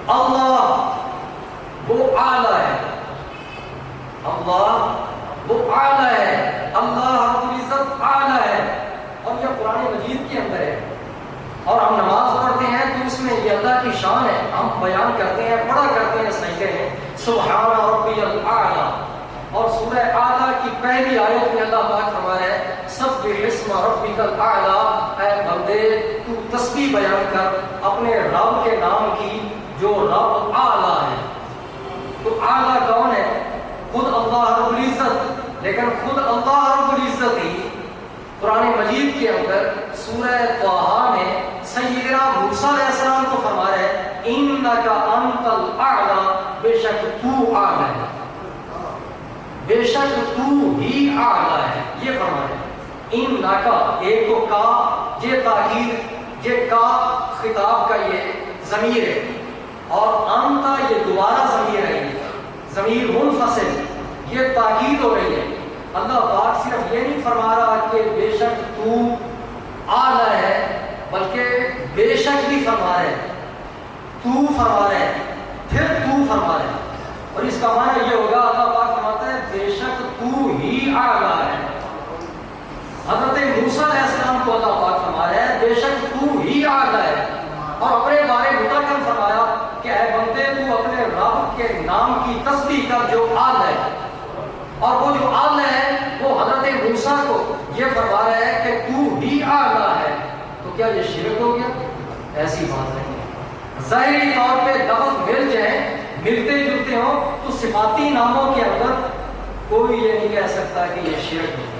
اللہ وہ اعلیٰ ہے، اللہ وہ اعلیٰ ہے، اللہ رب العزت اعلیٰ ہے، اور یہ قرآن مجید کے اندر ہے۔ اور ہم نماز پڑھتے ہیں تو اس میں یہ اللہ کی شان ہے، ہم بیان کرتے ہیں، پڑھا کرتے ہیں، سجدے ہیں سبحان ربی الاعلیٰ۔ اور سورہ اعلیٰ کی پہلی آیت میں اللہ پاک فرما رہا ہے سبح اسم ربک الاعلیٰ، اے بندے تو تسبیح بیان کر اپنے رب کے نام کی جو رب اعلیٰ ہے۔ تو اعلیٰ کون ہے؟ خود اللہ رب العزت، لیکن خود اللہ رب العزت ہی قرآن مجید کے اندر سورہ طٰہٰ میں سیدنا موسیٰ علیہ السلام کو فرما رہا ہے انک انت الاعلیٰ، بے شک تو اعلیٰ ہے، بے شک تو ہی اعلیٰ ہے، یہ فرما رہا ہے۔ انک ایک تو کا یہ تاکید، یہ کا خطاب کا یہ ضمیر ہے، اور انتا یہ دوبارہ ضمیر ہے، یہ ضمیر منفصل، یہ تاکید ہو رہی ہے۔ اللہ پاک صرف یہ نہیں فرما رہا کہ بے شک تو اعلیٰ ہے، بلکہ بے شک بھی فرما رہے ہیں، تو فرما رہے ہیں، پھر تو فرما رہے ہیں، اور اس کا معنی یہ ہوگا اللہ پاک فرماتا ہے بے شک تو ہی اعلیٰ ہے۔ حضرت موسیٰ علیہ السلام کو اللہ پاک فرما رہا ہے بے شک تو ہی اعلیٰ ہے، اور اپنے بارے متکلم فرمایا کہ اے بندے تو اپنے رب کے نام کی تسبیح کر جو اعلیٰ ہے، اور وہ جو اعلیٰ ہے وہ حضرت موسیٰ کو یہ فرما رہا ہے کہ تو ہی اعلیٰ ہے۔ تو کیا یہ شرک ہو گیا؟ ایسی بات نہیں ہے۔ ظاہری طور پہ لفظ مل جائیں، ملتے جلتے ہوں، تو صفاتی ناموں کے اندر کوئی یہ نہیں کہہ سکتا کہ یہ شرک ہے۔